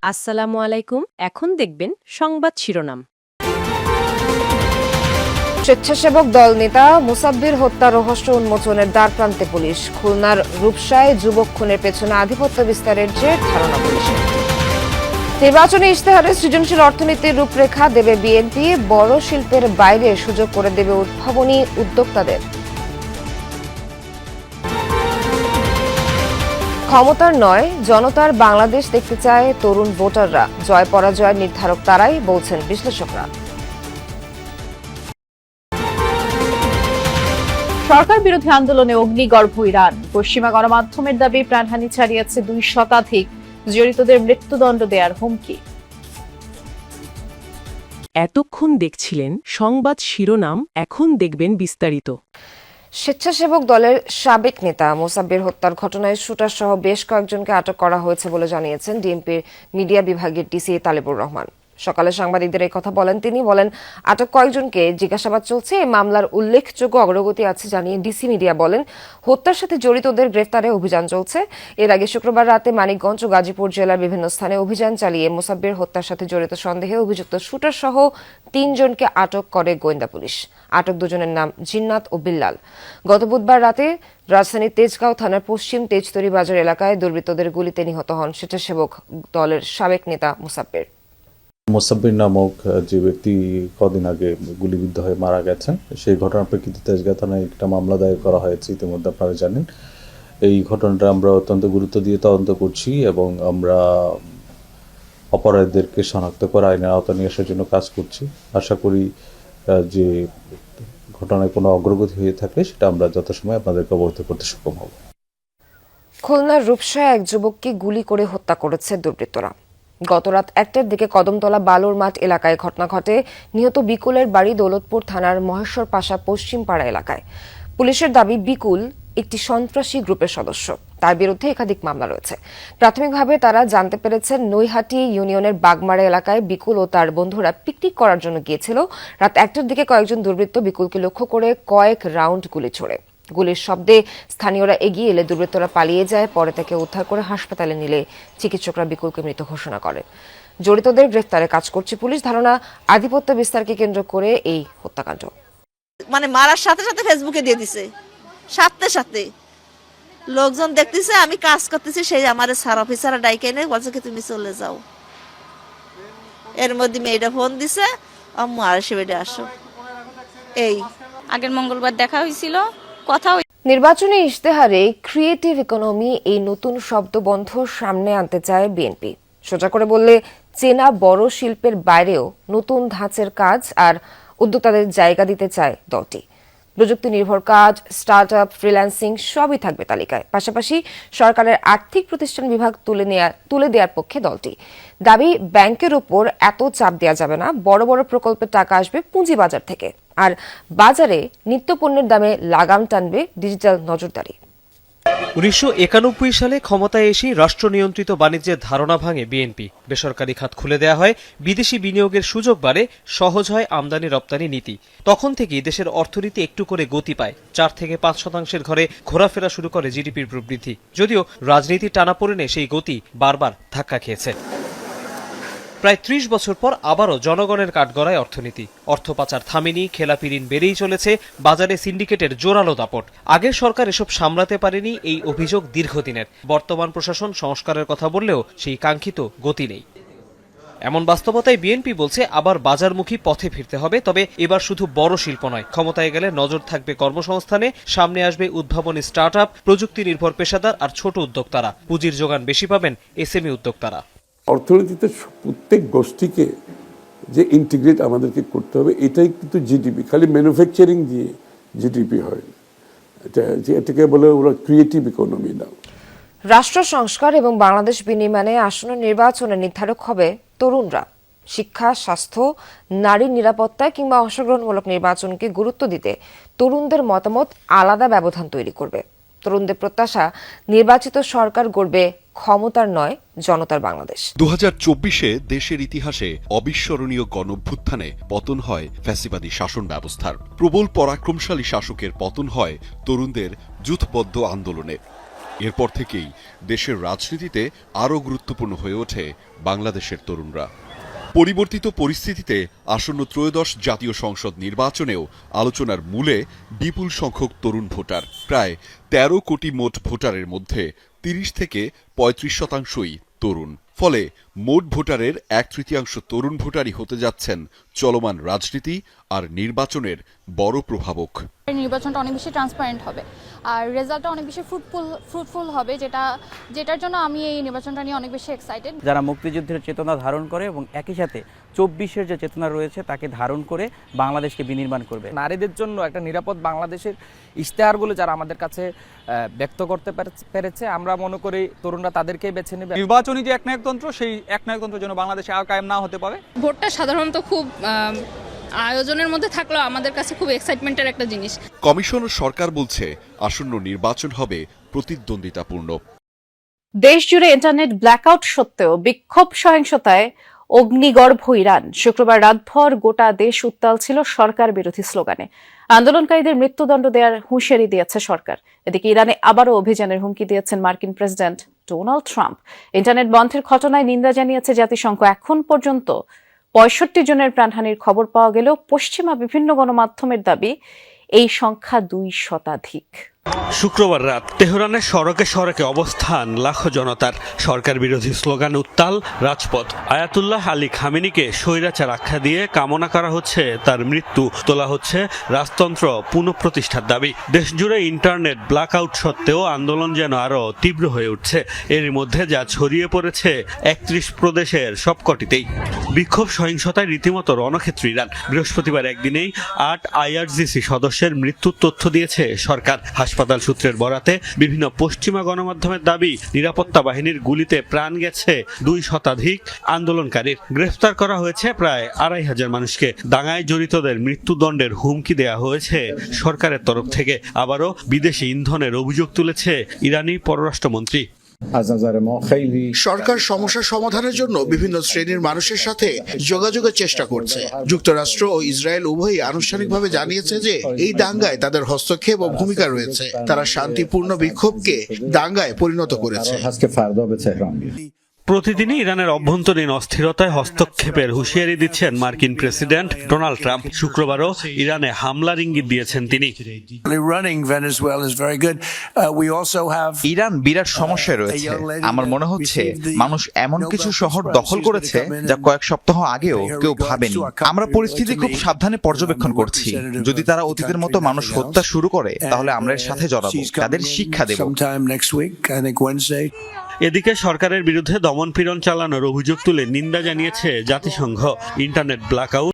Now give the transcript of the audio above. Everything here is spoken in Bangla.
আসসালামু আলাইকুম। এখন দেখবেন সংবাদ শিরোনাম। স্বেচ্ছাসেবক দল নেতা মুসাব্বির হত্যা রহস্য উন্মোচনের দ্বারপ্রান্তে পুলিশ। খুলনার রূপসায় যুবক খুনের পেছনে আধিপত্য বিস্তারের জের ধারণা পুলিশের। নির্বাচনী ইশতেহারে সৃজনশীল অর্থনীতির রূপরেখা দেবে বিএনপি। বড় শিল্পের বাইরে সুযোগ করে দেবে উদ্ভাবনী উদ্যোক্তাদের। ক্ষমতার নয়, জনতার বাংলাদেশ দেখতে চায় তরুণ ভোটাররা। জয় পরাজয়ের নির্ধারক তারাই, বলছেন বিশ্লেষকরা। সরকার বিরোধী আন্দোলনে অগ্নিগর্ভ ইরান। পশ্চিমা গণমাধ্যমের দাবি প্রাণহানি ছাড়িয়েছে 2 শতাধিক। জড়িতদের মৃত্যুদণ্ড দেওয়ার হুমকি। এতক্ষণ দেখছিলেন সংবাদ শিরোনাম, এখন দেখবেন বিস্তারিত। স্বেচ্ছাসেবক দলের সাবেক নেতা মোসাব্বির হত্যার ঘটনায় শুটার সহ বেশ কয়েকজনকে আটক করা হয়েছে বলে জানিয়েছেন ডিএমপির মিডিয়া বিভাগের ডিসি তালেবুর রহমান। সকালে সাংবাদিকদের এই কথা বলেন তিনি। বলেন, আটক কয়েকজনকে জিজ্ঞাসাবাদ চলছে। এই মামলার উল্লেখযোগ্য অগ্রগতি আছে জানিয়ে ডিসি মিডিয়া বলেন, হত্যার সাথে জড়িতদের গ্রেফতারে অভিযান চলছে। এর আগে শুক্রবার রাতে মানিকগঞ্জ ও গাজীপুর জেলার বিভিন্ন স্থানে অভিযান চালিয়ে মোসাব্বির হত্যার সাথে জড়িত সন্দেহে অভিযুক্ত শুটার সহ 3 জনকে আটক করে গোয়েন্দা পুলিশ। আটক দুজনের নাম জিন্নাত ও বিল্লাল। গত বুধবার রাতে রাজধানীর তেজগাঁও থানার পশ্চিম তেজতরী বাজার এলাকায় দুর্বৃত্তদের গুলিতে নিহত হন স্বেচ্ছাসেবক দলের সাবেক নেতা মোসাব্বির। মোসাব্বির নামক যে ব্যক্তি কদিন আগে গুলিবিদ্ধ হয়ে মারা গেছেন, সেই ঘটনার প্রেক্ষিতে তেজগাঁও থানায় একটা মামলা দায়ের করা হয়েছে, ইতিমধ্যে আপনারা জানেন। এই ঘটনাটা আমরা অত্যন্ত গুরুত্ব দিয়ে তদন্ত করছি এবং আমরা অপরাধীদেরকে শনাক্ত করে আইনের আওতায় নিয়ে আসার জন্য কাজ করছি। আশা করি যে ঘটনায় কোনো অগ্রগতি হয়ে থাকলে সেটা আমরা যথাসময়ে আপনাদেরকে অবহিত করতে সক্ষম হব। খুলনার রূপসায় এক যুবককে গুলি করে হত্যা করেছে দুর্বৃত্তরা। গতরাত 1টার দিকে কদমতলা বালুর মাঠ এলাকায় ঘটনা ঘটে। নিহত বিকুলের বাড়ি দৌলতপুর থানার মহেশ্বর পাশা পশ্চিম পাড়া এলাকায়। পুলিশের দাবি, বিকুল একটি সন্ত্রাসী গ্রুপের সদস্য। তার বিরুদ্ধে একাধিক মামলা রয়েছে। প্রাথমিকভাবে তারা জানতে পেরেছেন, নৈহাটি ইউনিয়নের বাগমারা এলাকায় বিকুল ও তার বন্ধুরা পিকনিক করার জন্য গিয়েছিল। রাত 1টার দিকে কয়েকজন দুর্বৃত্ত বিকুলকে লক্ষ্য করে কয়েক রাউন্ড গুলি ছোড়ে। গুলির শব্দে স্থানীয়রা এগিয়ে এলে দুর্বৃত্তরা পালিয়ে যায়। পরে তাকে উদ্ধার করে হাসপাতালে নিলে চিকিৎসকরা বিকুলকে মৃত ঘোষণা করেন। জড়িতদের গ্রেফতারে কাজ করছে পুলিশ। ধারণা, আধিপত্য বিস্তারকে কেন্দ্র করে এই হত্যাকাণ্ড। মানে মারার সাথে সাথে ফেসবুকে দিয়ে দিছে, সাথে সাথে লোকজন দেখতেছে আমি কাজ করতেছি, সেই আমার স্যার অফিসার ডাইকে এনে বলছে কি তুমি চলে যাও। এর মধ্যে মেয়েটা ফোন দিছে, আম্মু আর সে বেডে আসো। এই আগের মঙ্গলবার দেখা হয়েছিল, কথা নির্বাচনী ইশতেহারে ক্রিয়েটিভ ইকোনমি এই নতুন শব্দবন্ধ সামনে আনতে চায় বিএনপি। সোজা করে বললে, চেনা বড় শিল্পের বাইরেও নতুন ধাঁচের কাজ আর উদ্যোক্তাদের জায়গা দিতে চায় দলটি। প্রযুক্তি নির্ভর কাজ, স্টার্টআপ, ফ্রিল্যান্সিং সবই থাকবে তালিকায়। পাশাপাশি সরকারের আর্থিক প্রতিষ্ঠান বিভাগ তুলে দেওয়ার পক্ষে দলটি। দাবি, ব্যাংকের উপর এত চাপ দেওয়া যাবে না। বড় বড় প্রকল্পের টাকা আসবে পুঁজিবাজার থেকে। আর বাজারে নিত্যপণ্যের দামে লাগাম টানবে ডিজিটাল নজরদারি। 1991 সালে ক্ষমতায় এসে রাষ্ট্র নিয়ন্ত্রিত বাণিজ্যের ধারণা ভাঙে বিএনপি। বেসরকারি খাত খুলে দেয়া হয়, বিদেশি বিনিয়োগের সুযোগ বাড়ে, সহজ হয় আমদানি রপ্তানি নীতি। তখন থেকেই দেশের অর্থনীতি একটু করে গতি পায়। 4 থেকে 5% ঘরে ঘোরাফেরা শুরু করে জিডিপির প্রবৃদ্ধি। যদিও রাজনীতির টানাপোড়েনে সেই গতি বারবার ধাক্কা খেয়েছে। প্রায় 30 বছর পর আবারও জনগণের কাঠগড়ায় অর্থনীতি। অর্থ পাচার থামেনি, খেলাপি ঋণ বেড়েই চলেছে, বাজারে সিন্ডিকেটের জোরালো দাপট। আগের সরকার এসব সামলাতে পারেনি, এই অভিযোগ দীর্ঘদিনের। বর্তমান প্রশাসন সংস্কারের কথা বললেও সেই কাঙ্ক্ষিত গতি নেই। এমন বাস্তবতায় বিএনপি বলছে, আবার বাজারমুখী পথে ফিরতে হবে। তবে এবার শুধু বড় শিল্প নয়, ক্ষমতায় গেলে নজর থাকবে কর্মসংস্থানে। সামনে আসবে উদ্ভাবনী স্টার্টআপ, প্রযুক্তি নির্ভর পেশাদার আর ছোট উদ্যোক্তারা। পুঁজির যোগান বেশি পাবেন এসএমই উদ্যোক্তারা। অর্থনীতিতে প্রত্যেক গোষ্ঠীকে যে ইন্টিগ্রেট আমাদেরকে করতে হবে, এটাই কিন্তু জিডিপি। খালি ম্যানুফ্যাকচারিং দিয়ে জিডিপি হয়, এটাকে বলে ওরা ক্রিয়েটিভ ইকোনমি না। রাষ্ট্র সংস্কার এবং বাংলাদেশ বিনির্মাণে আসন্ন নির্বাচনে নির্ধারক হবে তরুণরা। শিক্ষা, স্বাস্থ্য, নারীর নিরাপত্তা কিংবা অংশগ্রহণমূলক নির্বাচনকে গুরুত্ব দিতে তরুণদের মতামত আলাদা ব্যবধান তৈরি করবে। তরুণদের প্রত্যাশা, নির্বাচিত সরকার গড়বে ক্ষমতার নয়, জনতার বাংলাদেশ। 2024-এ দেশের ইতিহাসে অবিস্মরণীয় গণঅভ্যুত্থানে পতন হয় ফ্যাসিবাদী শাসন ব্যবস্থার। প্রবল পরাক্রমশালী শাসকের পতন হয় তরুণদের যুথবদ্ধ আন্দোলনে। এরপর থেকেই দেশের রাজনীতিতে আরও গুরুত্বপূর্ণ হয়ে ওঠে বাংলাদেশের তরুণরা। পরিবর্তিত পরিস্থিতিতে আসন্ন ত্রয়োদশ জাতীয় সংসদ নির্বাচনেও আলোচনার মূলে বিপুল সংখ্যক তরুণ ভোটার। প্রায় ১৩ কোটি মোট ভোটারের মধ্যে ৩০ থেকে ৩৫% তরুণ। ফলে মোট ভোটারের ১/৩ তরুণ ভোটারই হতে যাচ্ছেন চলমান রাজনীতি আর নির্বাচনের বড় প্রভাবক। নির্বাচনটা অনেক বেশি ট্রান্সপারেন্ট হবে আর রেজাল্টটা অনেক বেশি ফ্রুটফুল হবে, যেটার জন্য আমি এই নির্বাচনটা নিয়ে অনেক বেশি এক্সাইটেড। যারা মুক্তিযুদ্ধের চেতনা ধারণ করে এবং একই সাথে ২৪-এর যে চেতনা রয়েছে তাকে ধারণ করে বাংলাদেশকে বিনির্মাণ করবে। নারীদের জন্য একটা নিরাপদ বাংলাদেশের ইশতেহারগুলো যারা আমাদের কাছে ব্যক্ত করতে পেরেছে, আমরা মনে করি তরুণরা তাদেরকেই বেছে নেবে। নির্বাচনী যে একনায়কতন্ত্র, সেই একনায়কতন্ত্র যেন বাংলাদেশে আর কায়েম না হতে পারে। ভোটটা সাধারণত খুব আয়োজনের মধ্যে থাকলেও আমাদের কাছে খুব এক্সাইটমেন্টের একটা জিনিস। কমিশন ও সরকার বলছে আসন্ন নির্বাচন হবে প্রতিদ্বন্দ্বিতাপূর্ণ। দেশ জুড়ে ইন্টারনেট ব্ল্যাকআউট সত্ত্বেও বিক্ষোভ সহিংসতায় অগ্নিগর্ভ ইরান। শুক্রবার রাতভর গোটা দেশ উত্তাল ছিল সরকার বিরোধী স্লোগানে। আন্দোলনকারীদের মৃত্যুদণ্ড দেওয়ার হুঁশিয়ারি দিয়েছে সরকার। এদিকে ইরানে আবারও অভিযানের হুমকি দিয়েছেন মার্কিন প্রেসিডেন্ট ডোনাল্ড ট্রাম্প। ইন্টারনেট বন্ধের ঘটনায় নিন্দা জানিয়েছে জাতিসংঘ। এখন পর্যন্ত ৬৫ জনের প্রাণহানির খবর পাওয়া গেলেও পশ্চিমা বিভিন্ন গণমাধ্যমের দাবি এই সংখ্যা ২ শতাধিক। শুক্রবার রাত তেহরানের সড়কে সড়কে অবস্থান লাখো জনতার। সরকার বিরোধী স্লোগান উত্তাল রাজপথ। আয়াতুল্লাহ আলী খামেনিকে স্বৈরাচার আখ্যা দিয়ে কামনা করা হচ্ছে তার মৃত্যু, তোলা হচ্ছে রাজতন্ত্র পুনঃপ্রতিষ্ঠার দাবি। দেশজুড়ে ইন্টারনেট ব্ল্যাকআউট সত্ত্বেও আন্দোলন যেন আরও তীব্র হয়ে উঠছে। এর মধ্যে যা ছড়িয়ে পড়েছে ৩১ প্রদেশের সবকটিতেই। বিক্ষোভ সহিংসতায় রীতিমতো রণক্ষেত্র ইরান। বৃহস্পতিবার একদিনেই ৮ IRGC সদস্যের মৃত্যুর তথ্য দিয়েছে সরকার। হাসপাতাল সূত্রের বরাতে বিভিন্ন পশ্চিমা গণমাধ্যমের দাবি, নিরাপত্তা বাহিনীর গুলিতে প্রাণ গেছে ২ শতাধিক আন্দোলনকারীর। গ্রেফতার করা হয়েছে প্রায় ২৫০০ মানুষকে। দাঙ্গায় জড়িতদের মৃত্যুদণ্ডের হুমকি দেয়া হয়েছে সরকারের তরফ থেকে। আবারও বিদেশি ইন্ধনের অভিযোগ তুলেছে ইরানি পররাষ্ট্রমন্ত্রী। সরকার সমস্যা সমাধানের জন্য বিভিন্ন শ্রেণীর মানুষের সাথে যোগাযোগের চেষ্টা করছে। যুক্তরাষ্ট্র ও ইসরায়েল উভয়ই আনুষ্ঠানিকভাবে জানিয়েছে যে এই দাঙ্গায় তাদের হস্তক্ষেপ ও ভূমিকা রয়েছে। তারা শান্তিপূর্ণ বিক্ষোভকে দাঙ্গায় পরিণত করেছে। প্রতিদিনই ইরানের অভ্যন্তরীণ অস্থিরতায় হস্তক্ষেপের হুঁশিয়ারি দিচ্ছেন মার্কিন প্রেসিডেন্ট ডোনাল্ড ট্রাম্প। শুক্রবারও ইরানে হামলার ইঙ্গিত দিয়েছেন তিনি। ইরান বিরাট সমস্যায় রয়েছে। আমার মনে হচ্ছে মানুষ এমন কিছু শহর দখল করেছে যা কয়েক সপ্তাহ আগেও কেউ ভাবেনি। আমরা পরিস্থিতি খুব সাবধানে পর্যবেক্ষণ করছি। যদি তারা অতীতের মতো মানুষ হত্যা শুরু করে তাহলে আমরা এর সাথে জড়াবো, তাদের শিক্ষা দেব। এদিকে সরকারের বিরুদ্ধে দমনপীড়ন চালানোর অভিযোগ তুলে নিন্দা জানিয়েছে জাতিসংঘ। Internet blackout